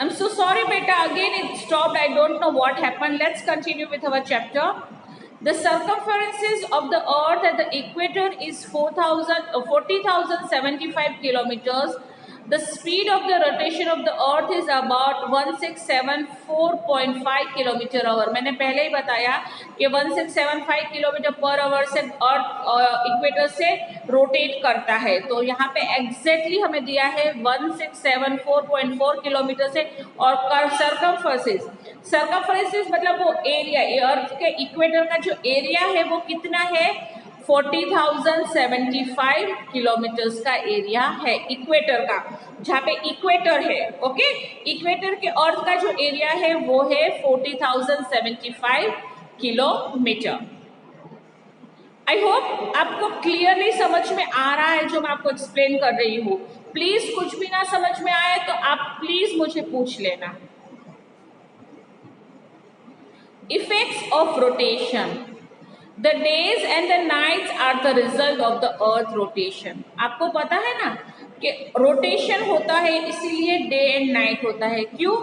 I'm so sorry, beta. Again, it stopped. I don't know what happened. Let's continue with our chapter. The circumference of the Earth at the equator is 40,075 kilometers. The speed of the rotation of the Earth is about 1674.5 kilometre our. मैंने पहले ही बताया कि 1675 kilometre per hour से अर्थ equator से rotate करता है. तो यहाँ पे एग्जैक्टली हमें दिया है 1674.4 किलोमीटर से. और सर्कमफ्रेंस मतलब वो एरिया, अर्थ के इक्वेटर का जो एरिया है वो कितना है, 40,075 किलोमीटर्स का एरिया है इक्वेटर का, जहाँ पे इक्वेटर है. ओके, इक्वेटर के अर्थ का जो एरिया है वो है 40,075 किलोमीटर. आई होप आपको क्लियरली समझ में आ रहा है जो मैं आपको एक्सप्लेन कर रही हूँ. प्लीज कुछ भी ना समझ में आए तो आप प्लीज मुझे पूछ लेना. Effects of rotation. The days and the nights are the result of the earth rotation. आपको पता है ना कि रोटेशन होता है इसीलिए डे एंड नाइट होता है. क्यों?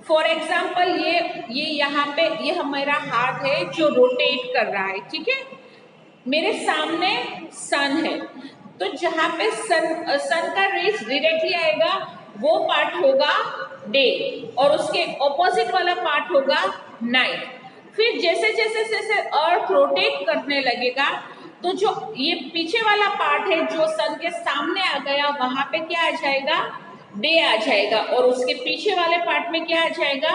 फॉर एग्जाम्पल ये यहाँ पे ये हमारा हाथ है जो रोटेट कर रहा है. ठीक है, मेरे सामने सन है, तो जहाँ पे सन का रेस डायरेक्टली आएगा वो पार्ट होगा डे और उसके ऑपोजिट वाला पार्ट होगा नाइट. फिर जैसे जैसे जैसे अर्थ रोटेट करने लगेगा तो जो ये पीछे वाला पार्ट है जो सन के सामने आ गया वहां पे क्या आ जाएगा, डे आ जाएगा, और उसके पीछे वाले पार्ट में क्या आ जाएगा,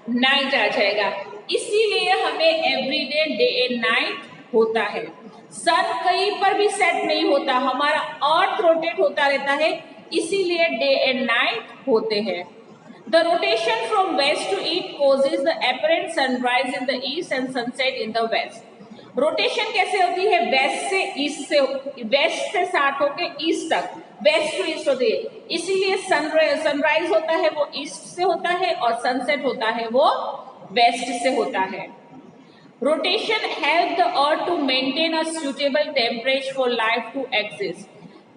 नाइट आ जाएगा. इसीलिए हमें एवरीडे डे एंड नाइट होता है. सन कहीं पर भी सेट नहीं होता, हमारा अर्थ रोटेट होता रहता है, इसीलिए डे एंड नाइट होते हैं. The rotation from west to east causes the apparent sunrise in the east and sunset in the west. Rotation कैसे होती है, वेस्ट से ईस्ट से, वेस्ट से स्टार्ट होके ईस्ट तक, वेस्ट टू ईस्ट होती है. इसीलिए सनराइज होता है वो ईस्ट से होता है और सनसेट होता है वो वेस्ट से होता है. Rotation help the earth to maintain a suitable temperature for life to exist.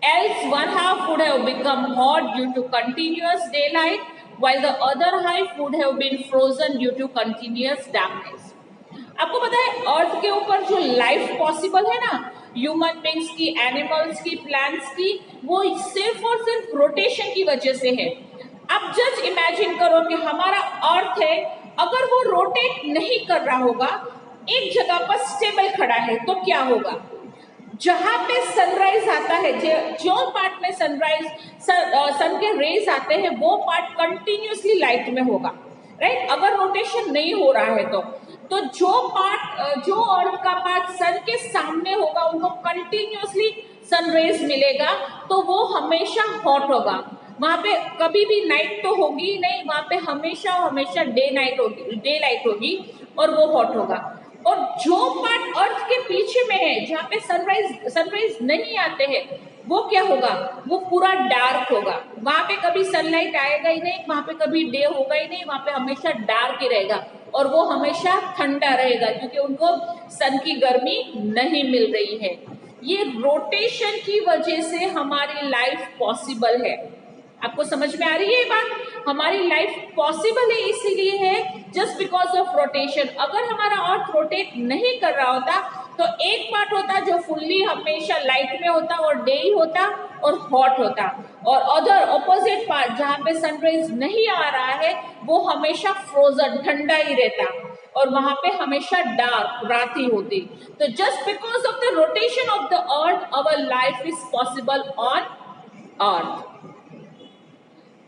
Else one half would have become hot due to continuous daylight, while the other half would have been frozen due to continuous darkness. आपको पता है अर्थ के ऊपर जो life possible है ना, human beings की, animals की, प्लांट्स की, वो सिर्फ और सिर्फ रोटेशन की वजह से है. आप जस्ट इमेजिन करो कि हमारा अर्थ है, अगर वो रोटेट नहीं कर रहा होगा, एक जगह पर स्टेबल खड़ा है, तो क्या होगा, जहां पे सनराइज आता है, जो पार्ट में सनराइज सन के रेज आते हैं वो पार्ट कंटिन्यूसली लाइट में होगा, राइट. अगर रोटेशन नहीं हो रहा है तो जो अर्थ का पार्ट सन के सामने होगा उनको कंटिन्यूसली सनरेज मिलेगा, तो वो हमेशा हॉट होगा. वहां पे कभी भी नाइट तो होगी ही नहीं, वहां पे हमेशा डे लाइट होगी और वो हॉट होगा. और जो पार्ट अर्थ के पीछे में है, जहाँ पे सनराइज नहीं आते हैं, वो क्या होगा, वो पूरा डार्क होगा. वहां पे कभी सनलाइट आएगा ही नहीं, वहां पे कभी डे होगा ही नहीं, वहां पे हमेशा डार्क ही रहेगा और वो हमेशा ठंडा रहेगा क्योंकि उनको सन की गर्मी नहीं मिल रही है. ये रोटेशन की वजह से हमारी लाइफ पॉसिबल है. आपको समझ में आ रही है ये बात? हमारी लाइफ पॉसिबल है इसीलिए है जस्ट बिकॉज ऑफ रोटेशन. अगर हमारा अर्थ रोटेट नहीं कर रहा होता तो एक पार्ट होता जो फुल्ली हमेशा लाइट में होता और डे ही होता और हॉट होता, और अदर ऑपोजिट पार्ट जहाँ पे सनराइज नहीं आ रहा है वो हमेशा फ्रोजन ठंडा ही रहता और वहां पे हमेशा डार्क रात ही होती. तो just because of the rotation of the earth our life is possible on earth.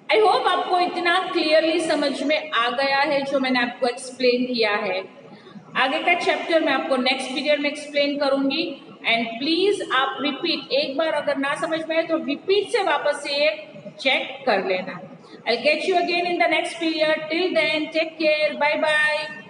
I hope आपको इतना क्लियरली समझ में आ गया है जो मैंने आपको एक्सप्लेन किया है. आगे का चैप्टर मैं आपको नेक्स्ट पीरियड में एक्सप्लेन करूंगी. एंड प्लीज आप रिपीट, एक बार अगर ना समझ में आए तो रिपीट से वापस से चेक कर लेना. I'll catch you again in the next period. Till then, take care. Bye bye.